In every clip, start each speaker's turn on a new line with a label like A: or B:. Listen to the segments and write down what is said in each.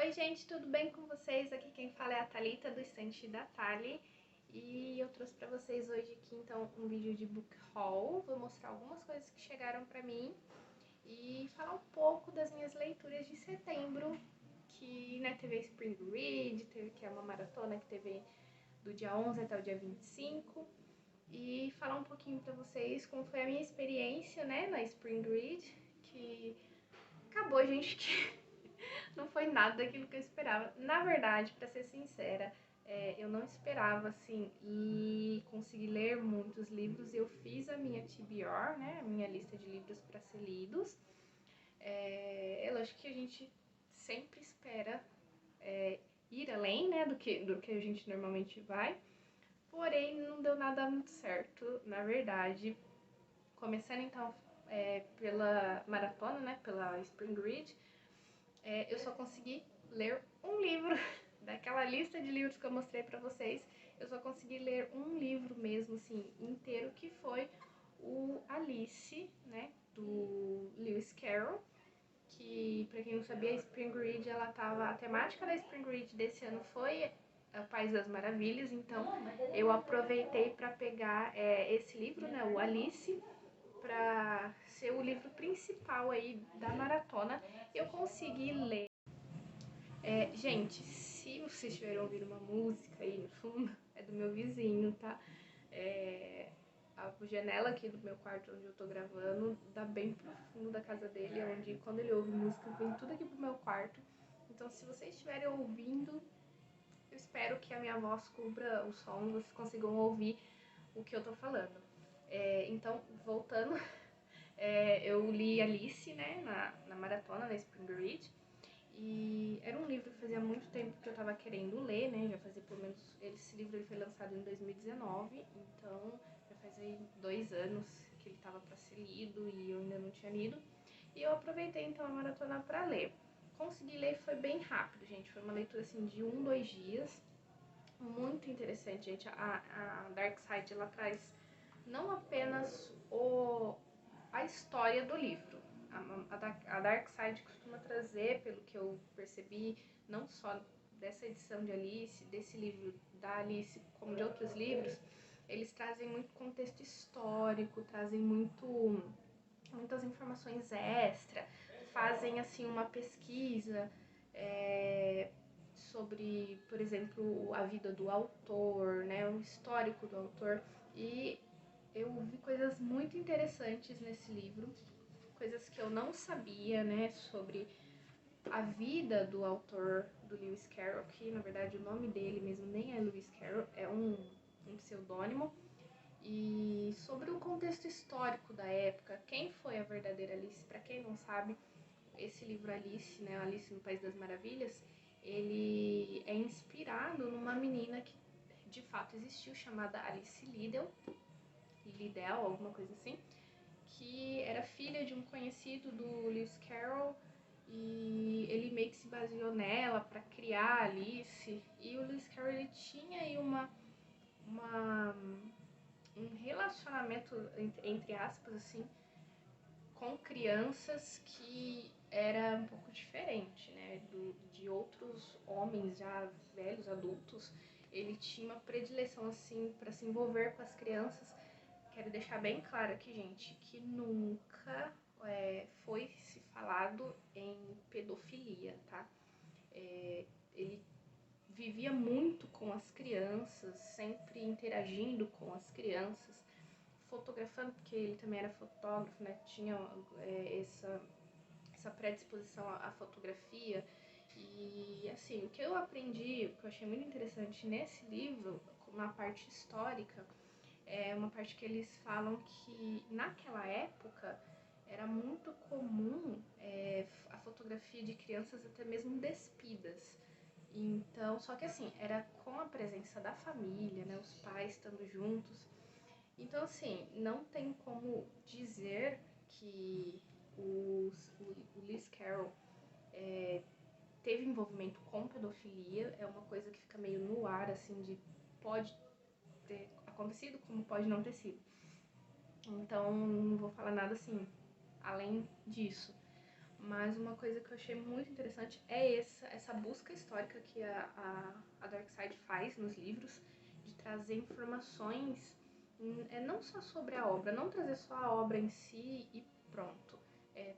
A: Oi gente, tudo bem com vocês? Aqui quem fala é a Thalita do estante da Thali e eu trouxe pra vocês hoje aqui então um vídeo de book haul. Vou mostrar algumas coisas que chegaram pra mim e falar um pouco das minhas leituras de setembro, que teve a Spring Read, que é uma maratona que teve do dia 11 até o dia 25, e falar um pouquinho pra vocês como foi a minha experiência, na Spring Read, que acabou, gente, que não foi nada daquilo que eu esperava. Na verdade, pra ser sincera, eu não esperava, assim, conseguir ler muitos livros. Eu fiz a minha TBR, a minha lista de livros para ser lidos. É lógico que a gente sempre espera ir além, do que a gente normalmente vai. Porém, não deu nada muito certo, na verdade. Começando, então, pela maratona, pela Spring Read, eu só consegui ler um livro daquela lista de livros que eu mostrei pra vocês. Eu só consegui ler um livro mesmo, assim, inteiro, que foi o Alice, do Lewis Carroll, que, pra quem não sabia, a Spring Read, a temática da Spring Read desse ano foi o País das Maravilhas, então eu aproveitei para pegar esse livro, o Alice, para ser o livro principal aí da maratona. Eu consegui ler. Gente, se vocês estiverem ouvindo uma música aí no fundo, é do meu vizinho, tá? A janela aqui do meu quarto onde eu tô gravando dá bem pro fundo da casa dele, onde quando ele ouve música vem tudo aqui pro meu quarto. Então, se vocês estiverem ouvindo, eu espero que a minha voz cubra o som e vocês consigam ouvir o que eu tô falando. Então, voltando, eu li Alice, na maratona, na Spring Read. E era um livro que fazia muito tempo que eu tava querendo ler, já fazia pelo menos... Esse livro ele foi lançado em 2019, então já faz aí 2 anos que ele tava pra ser lido e eu ainda não tinha lido. E eu aproveitei então a maratona pra ler. Consegui ler, foi bem rápido, gente. Foi uma leitura assim de 1, 2 dias. Muito interessante, gente. A Dark Side, ela traz não apenas a história do livro. A Dark Side costuma trazer, pelo que eu percebi, não só dessa edição de Alice, desse livro da Alice, como de outros livros, eles trazem muito contexto histórico, trazem muitas informações extra, fazem assim uma pesquisa sobre, por exemplo, a vida do autor, o histórico do autor, e eu vi coisas muito interessantes nesse livro, coisas que eu não sabia, sobre a vida do autor do Lewis Carroll, que na verdade o nome dele mesmo nem é Lewis Carroll, é um pseudônimo, e sobre o contexto histórico da época, quem foi a verdadeira Alice. Para quem não sabe, esse livro Alice, Alice no País das Maravilhas, ele é inspirado numa menina que de fato existiu, chamada Alice Liddell, alguma coisa assim, que era filha de um conhecido do Lewis Carroll, e ele meio que se baseou nela para criar a Alice. E o Lewis Carroll, ele tinha aí um relacionamento, entre aspas, assim, com crianças que era um pouco diferente, de outros homens já velhos, adultos. Ele tinha uma predileção, assim, para se envolver com as crianças. Quero deixar bem claro aqui, gente, que nunca foi se falado em pedofilia, tá? Ele vivia muito com as crianças, sempre interagindo com as crianças, fotografando, porque ele também era fotógrafo, tinha essa predisposição à fotografia. E assim, o que eu aprendi, o que eu achei muito interessante nesse livro, na parte histórica, é uma parte que eles falam que naquela época era muito comum a fotografia de crianças até mesmo despidas. Então, só que assim, era com a presença da família, os pais estando juntos. Então, assim, não tem como dizer que o Lewis Carroll teve envolvimento com pedofilia. É uma coisa que fica meio no ar, assim, de pode ter acontecido, como pode não ter sido. Então, não vou falar nada assim, além disso. Mas uma coisa que eu achei muito interessante é essa busca histórica que a Darkseid faz nos livros, de trazer informações, não só sobre a obra, não trazer só a obra em si e pronto.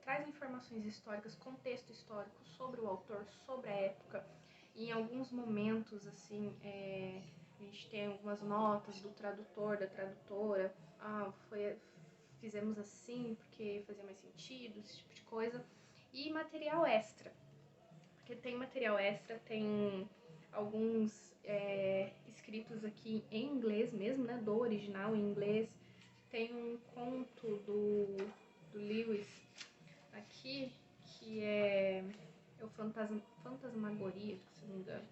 A: Traz informações históricas, contexto histórico sobre o autor, sobre a época. E em alguns momentos, assim, a gente tem algumas notas do tradutor, da tradutora. Fizemos assim porque fazia mais sentido, esse tipo de coisa. E material extra, porque tem material extra, tem alguns escritos aqui em inglês mesmo, né, do original em inglês. Tem um conto do Lewis aqui, que é o Fantasmagoria, se não me engano,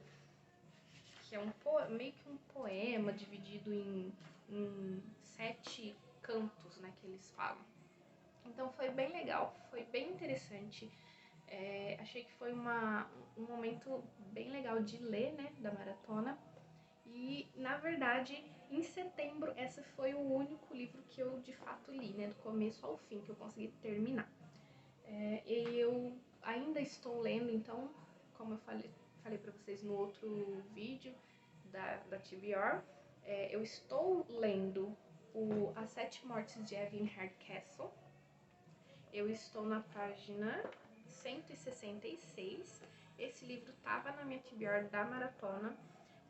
A: que é meio que um poema dividido em 7 cantos, né, que eles falam. Então foi bem legal, foi bem interessante. Achei que foi um momento bem legal de ler, né, da maratona. E, na verdade, em setembro, esse foi o único livro que eu, de fato, li, né, do começo ao fim, que eu consegui terminar. Eu ainda estou lendo, então, como eu falei para vocês no outro vídeo da TBR, eu estou lendo As 7 Mortes de Evelyn Hardcastle. Eu estou na página 166. Esse livro estava na minha TBR da maratona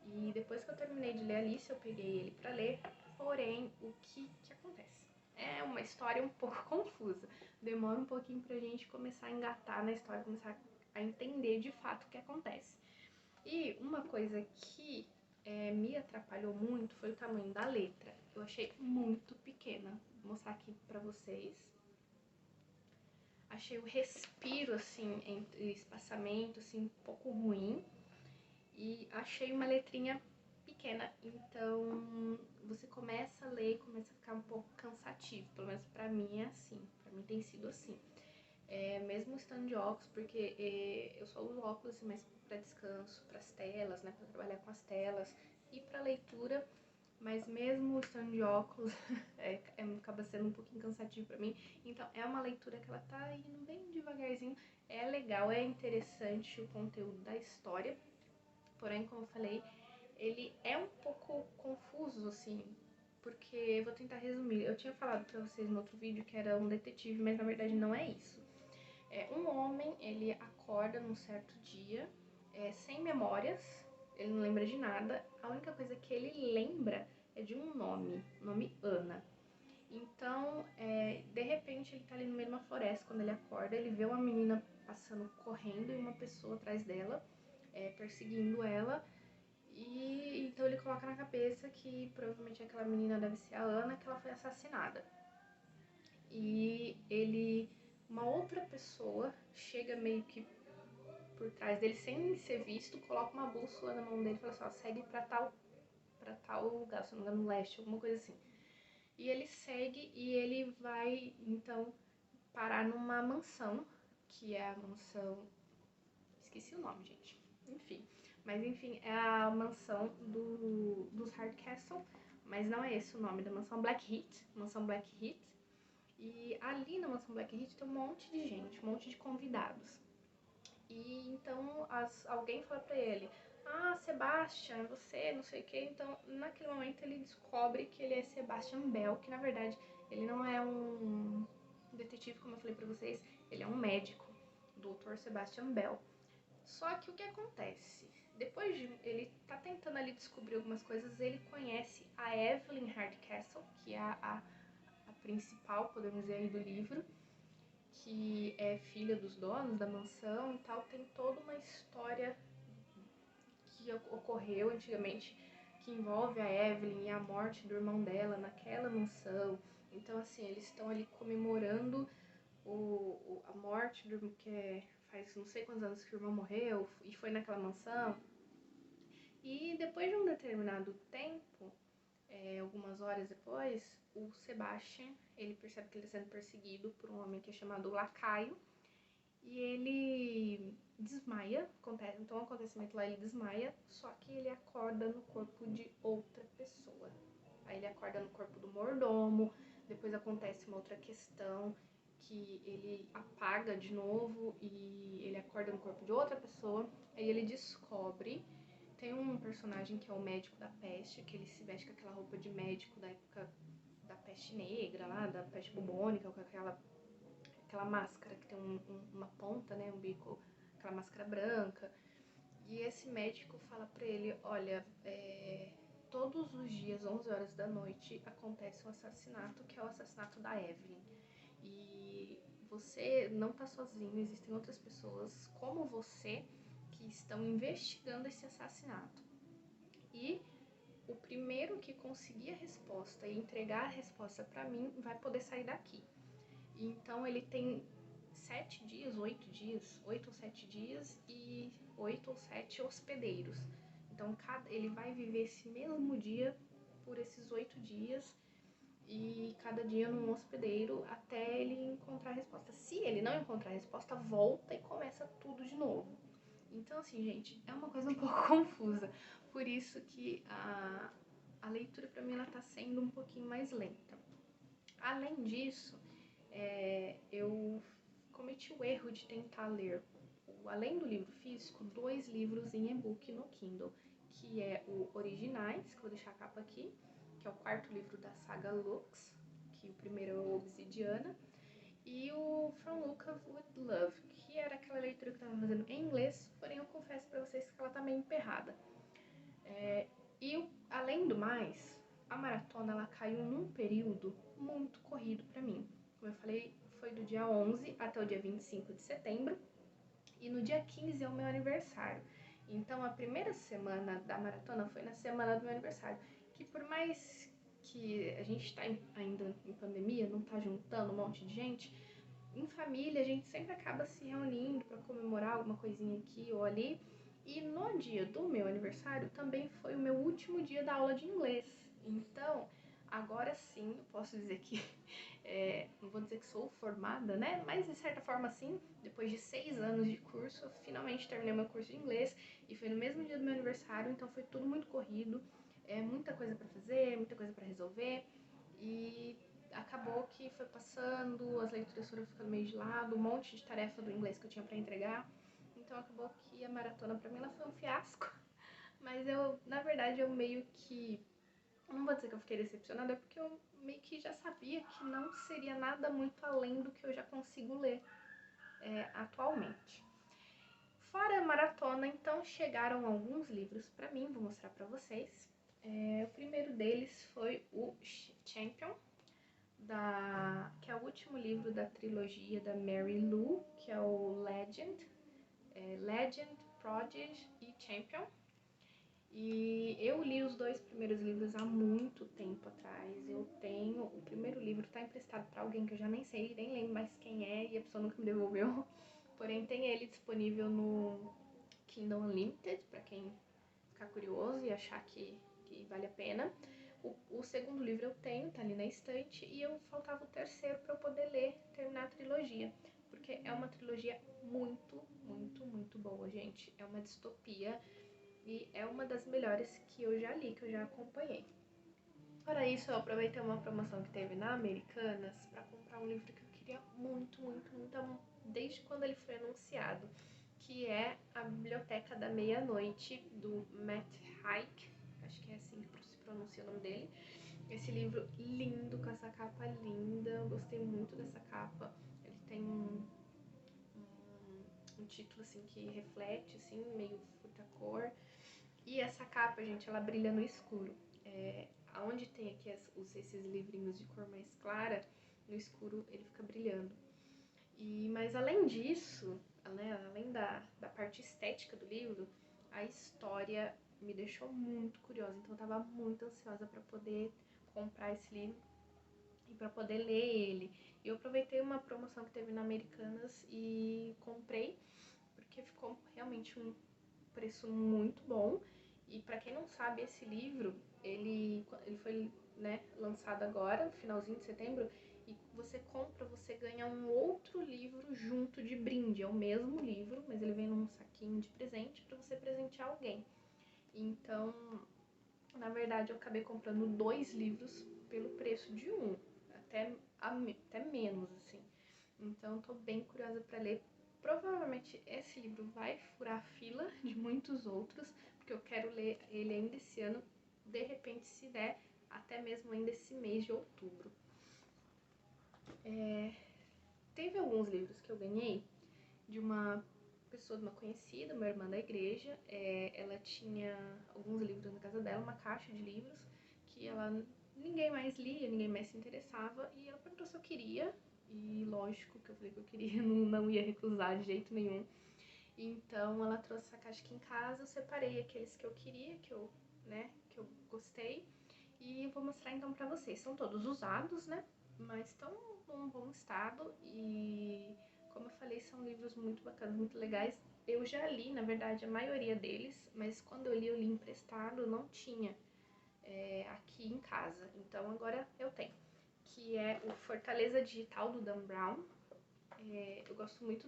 A: e depois que eu terminei de ler Alice, eu peguei ele para ler. Porém, o que acontece? É uma história um pouco confusa. Demora um pouquinho pra gente começar a engatar na história, começar a entender de fato o que acontece. E uma coisa que me atrapalhou muito foi o tamanho da letra. Eu achei muito pequena. Vou mostrar aqui pra vocês. Achei o respiro, assim, entre espaçamento, assim, um pouco ruim. E achei uma letrinha pequena, então você começa a ler e começa a ficar um pouco cansativo. Pelo menos pra mim é assim, pra mim tem sido assim. Mesmo estando de óculos, porque eu só uso óculos assim, mais pra descanso, pras telas, né, pra trabalhar com as telas e pra leitura. Mas mesmo estando de óculos, acaba sendo um pouquinho cansativo pra mim. Então é uma leitura que ela tá indo bem devagarzinho. É legal, é interessante o conteúdo da história. Porém, como eu falei, ele é um pouco confuso, assim, porque eu vou tentar resumir. Eu tinha falado pra vocês no outro vídeo que era um detetive, mas na verdade não é isso. Um homem, ele acorda num certo dia, sem memórias, ele não lembra de nada. A única coisa que ele lembra é de um nome Ana. Então, de repente, ele tá ali no meio de uma floresta, quando ele acorda, ele vê uma menina passando correndo e uma pessoa atrás dela, perseguindo ela. E então ele coloca na cabeça que provavelmente aquela menina deve ser a Ana, que ela foi assassinada. E uma outra pessoa chega meio que por trás dele sem ser visto, coloca uma bússola na mão dele e fala assim, ó, segue pra tal lugar, se não me engano, no leste, alguma coisa assim. E ele segue e ele vai, então, parar numa mansão, que é a mansão... Esqueci o nome, gente. Enfim. Mas, enfim, é a mansão dos Hardcastle, mas não é esse o nome da mansão. Mansão Blackheath. E ali na mansão Blackheath tem um monte de gente, um monte de convidados. E então alguém fala pra ele, Sebastian, você, não sei o que. Então, naquele momento, ele descobre que ele é Sebastian Bell, que na verdade ele não é um detetive, como eu falei pra vocês, ele é um médico, Dr. Sebastian Bell. Só que o que acontece? Depois de ele tá tentando ali descobrir algumas coisas, ele conhece a Evelyn Hardcastle, que é a principal, podemos dizer aí, do livro, que é filha dos donos da mansão e tal. Tem toda uma história que ocorreu antigamente, que envolve a Evelyn e a morte do irmão dela naquela mansão. Então, assim, eles estão ali comemorando a morte do irmão, que faz não sei quantos anos que o irmão morreu e foi naquela mansão. E depois de um determinado tempo, algumas horas depois, o Sebastian, ele percebe que ele está sendo perseguido por um homem que é chamado Lacaio, e ele desmaia, então o acontecimento lá, ele desmaia, só que ele acorda no corpo de outra pessoa. Aí ele acorda no corpo do mordomo, depois acontece uma outra questão, que ele apaga de novo e ele acorda no corpo de outra pessoa. Aí ele descobre, tem um personagem que é o médico da peste, que ele se veste com aquela roupa de médico da época da peste negra lá, da peste bubônica, com aquela máscara que tem uma ponta, né, um bico, aquela máscara branca. E esse médico fala pra ele, olha, todos os dias, 11 horas da noite, acontece um assassinato, que é o assassinato da Evelyn. E você não tá sozinho, existem outras pessoas como você que estão investigando esse assassinato. E o primeiro que conseguir a resposta e entregar a resposta pra mim vai poder sair daqui. Então ele tem 7 dias, 8 ou 7 dias e 8 ou 7 hospedeiros. Então ele vai viver esse mesmo dia por esses 8 dias e cada dia num hospedeiro até ele encontrar a resposta. Se ele não encontrar a resposta, volta e começa tudo de novo. Então, assim, gente, é uma coisa um pouco confusa. Por isso que a leitura pra mim ela tá sendo um pouquinho mais lenta. Além disso, eu cometi o erro de tentar ler, além do livro físico, 2 livros em e-book no Kindle, que é o Originais, que eu vou deixar a capa aqui, que é o 4º livro da saga Lux, que o primeiro é o Obsidiana, e o From Lucca with Love, que era aquela leitura que eu estava fazendo em inglês, porém eu confesso para vocês que ela tá meio emperrada. Além do mais, a maratona ela caiu num período muito corrido para mim. Como eu falei, foi do dia 11 até o dia 25 de setembro e no dia 15 é o meu aniversário. Então a primeira semana da maratona foi na semana do meu aniversário, que por mais que a gente tá ainda em pandemia, não tá juntando um monte de gente, em família a gente sempre acaba se reunindo para comemorar alguma coisinha aqui ou ali. E no dia do meu aniversário também foi o meu último dia da aula de inglês. Então, agora sim, eu posso dizer que, não vou dizer que sou formada, né? Mas de certa forma sim, depois de 6 anos de curso, eu finalmente terminei meu curso de inglês. E foi no mesmo dia do meu aniversário, então foi tudo muito corrido. Muita coisa para fazer, muita coisa para resolver. E acabou que foi passando, as leituras foram ficando meio de lado, um monte de tarefa do inglês que eu tinha para entregar. Então acabou que a maratona pra mim ela foi um fiasco. Mas na verdade, eu meio que, não vou dizer que eu fiquei decepcionada, porque eu meio que já sabia que não seria nada muito além do que eu já consigo ler atualmente. Fora a maratona, então, chegaram alguns livros pra mim, vou mostrar pra vocês. O primeiro deles foi o Champion, que é o último livro da trilogia da Mary Lou, que é o Legend, Prodigy e Champion. E eu li os 2 primeiros livros há muito tempo atrás. Eu tenho, o primeiro livro tá emprestado para alguém que eu já nem sei, nem lembro mais quem é, e a pessoa nunca me devolveu. Porém, tem ele disponível no Kindle Unlimited, para quem ficar curioso e achar que vale a pena. O segundo livro eu tenho, tá ali na estante, e faltava o terceiro para eu poder ler, terminar a trilogia. Porque é uma trilogia muito, muito, muito boa, gente. É uma distopia e é uma das melhores que eu já li, que eu já acompanhei. Fora isso, eu aproveitei uma promoção que teve na Americanas para comprar um livro que eu queria muito, muito, muito, desde quando ele foi anunciado, que é A Biblioteca da Meia-Noite, do Matt Haig, acho que é assim que se pronuncia o nome dele. Esse livro lindo, com essa capa linda, eu gostei muito dessa capa. Ele tem um título assim que reflete, assim, meio fruta-cor. E essa capa, gente, ela brilha no escuro. Aonde tem aqui esses livrinhos de cor mais clara, no escuro ele fica brilhando. Mas além disso, né, além da parte estética do livro, a história me deixou muito curiosa. Então eu tava muito ansiosa para poder comprar esse livro e para poder ler ele. Eu aproveitei uma promoção que teve na Americanas e comprei, porque ficou realmente um preço muito bom. E para quem não sabe, esse livro, ele foi, né, lançado agora, no finalzinho de setembro, e você compra, você ganha um outro livro junto de brinde. É o mesmo livro, mas ele vem num saquinho de presente para você presentear alguém. Então, na verdade, eu acabei comprando 2 livros pelo preço de um, até menos, assim. Então tô bem curiosa para ler. Provavelmente esse livro vai furar a fila de muitos outros, porque eu quero ler ele ainda esse ano, de repente, se der, até mesmo ainda esse mês de outubro. Teve alguns livros que eu ganhei de uma pessoa, de uma conhecida, uma irmã da igreja. Ela tinha alguns livros na casa dela, uma caixa de livros que ninguém mais lia, ninguém mais se interessava, e ela perguntou se eu queria, e lógico que eu falei que eu queria, não ia recusar de jeito nenhum. Então ela trouxe essa caixa aqui em casa, eu separei aqueles que eu queria, que eu gostei, e eu vou mostrar então pra vocês. São todos usados, né, mas estão num bom estado, e como eu falei, são livros muito bacanas, muito legais. Eu já li, na verdade, a maioria deles, mas quando eu li emprestado, não tinha aqui em casa. Então agora eu tenho, que é o Fortaleza Digital, do Dan Brown. Eu gosto muito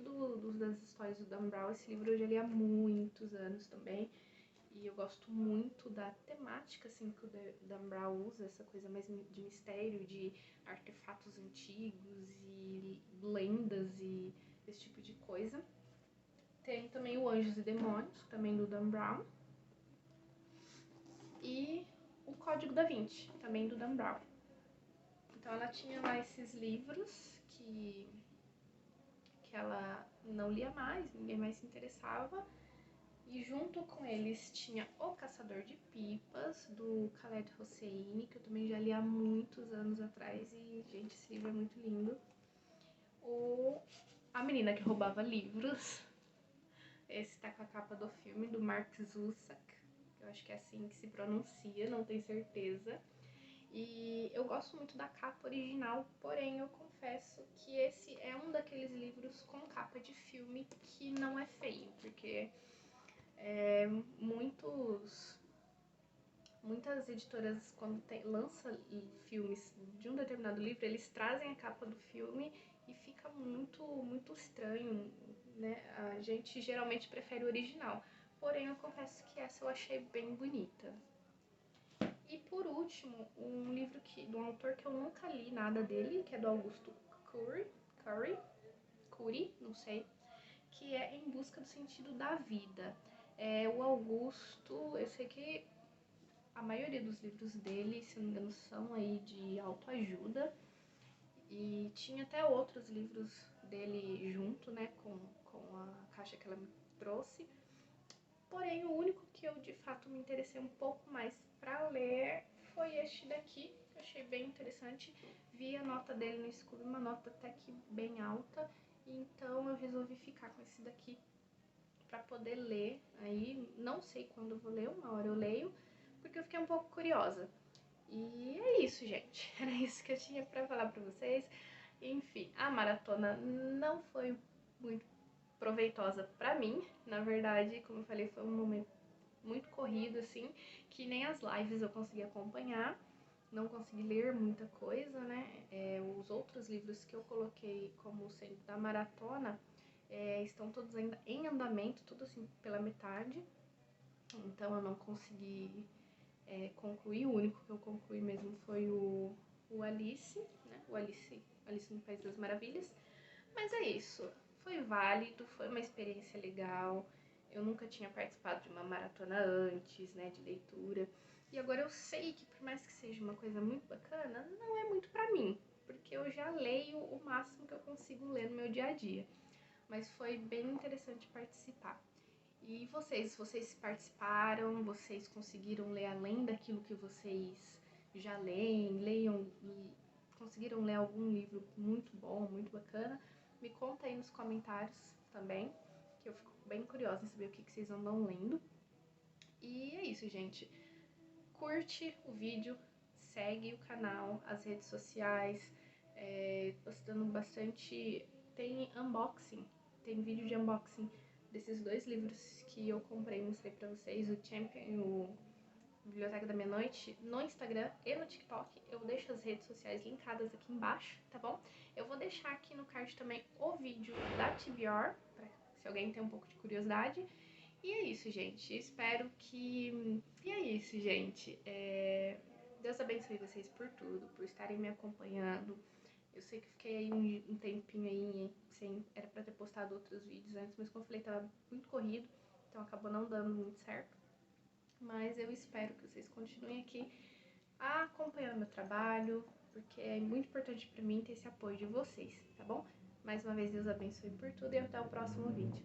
A: das histórias do Dan Brown. Esse livro eu já li há muitos anos também. E eu gosto muito da temática assim, que o Dan Brown usa, essa coisa mais de mistério, de artefatos antigos e lendas e esse tipo de coisa. Tem também o Anjos e Demônios, também do Dan Brown. E o Código da Vinci, também do Dan Brown. Então ela tinha lá esses livros que ela não lia mais, ninguém mais se interessava. E junto com eles tinha O Caçador de Pipas, do Khaled Hosseini, que eu também já li há muitos anos atrás. E, gente, esse livro é muito lindo. A Menina que Roubava Livros. Esse tá com a capa do filme, do Mark Zusak. Eu acho que é assim que se pronuncia, não tenho certeza. E eu gosto muito da capa original, porém eu confesso que esse é um daqueles livros com capa de filme que não é feio, porque muitas editoras, quando lança filmes de um determinado livro, eles trazem a capa do filme e fica muito, muito estranho, né? A gente geralmente prefere o original, porém eu confesso que essa eu achei bem bonita. E por último, um livro de um autor que eu nunca li nada dele, que é do Augusto Curry, não sei, que é Em Busca do Sentido da Vida. O Augusto, eu sei que a maioria dos livros dele, se não me engano, são aí de autoajuda, e tinha até outros livros dele junto, né, com a caixa que ela me trouxe. Porém, o único que eu de fato me interessei um pouco mais para ler foi este daqui, que eu achei bem interessante. Vi a nota dele no Scooby, uma nota até que bem alta, então eu resolvi ficar com esse daqui para poder ler. Aí não sei quando eu vou ler, uma hora eu leio, porque eu fiquei um pouco curiosa. E é isso, gente. Era isso que eu tinha para falar para vocês. Enfim, a maratona não foi muito proveitosa para mim. Na verdade, como eu falei, foi um momento muito corrido, assim, que nem as lives eu consegui acompanhar. Não consegui ler muita coisa, né? Os outros livros que eu coloquei como sendo da maratona estão todos ainda em andamento, tudo assim pela metade. Então eu não consegui concluir. O único que eu concluí mesmo foi o Alice, né? O Alice no País das Maravilhas. Mas é isso. Foi válido, foi uma experiência legal. Eu nunca tinha participado de uma maratona antes, né, de leitura. E agora eu sei que, por mais que seja uma coisa muito bacana, não é muito pra mim, porque eu já leio o máximo que eu consigo ler no meu dia a dia. Mas foi bem interessante participar. E vocês participaram, vocês conseguiram ler além daquilo que vocês já leiam e conseguiram ler algum livro muito bom, muito bacana? Me conta aí nos comentários também, que eu fico bem curiosa em saber o que vocês andam lendo. E é isso, gente. Curte o vídeo, segue o canal, as redes sociais, postando bastante. Tem unboxing, tem vídeo de unboxing desses dois livros que eu comprei e mostrei pra vocês, o Champion e o Biblioteca da Meia-Noite, no Instagram e no TikTok. Eu deixo as redes sociais linkadas aqui embaixo, tá bom? Eu vou deixar aqui no card também o vídeo da TBR, se alguém tem um pouco de curiosidade. E é isso, gente. Espero que... E é isso, gente. Deus abençoe vocês por tudo, por estarem me acompanhando. Eu sei que fiquei aí um tempinho aí sem... Era pra ter postado outros vídeos antes, mas como eu falei, tava muito corrido, então acabou não dando muito certo. Mas eu espero que vocês continuem aqui acompanhando meu trabalho, porque é muito importante pra mim ter esse apoio de vocês, tá bom? Mais uma vez, Deus abençoe por tudo e até o próximo vídeo.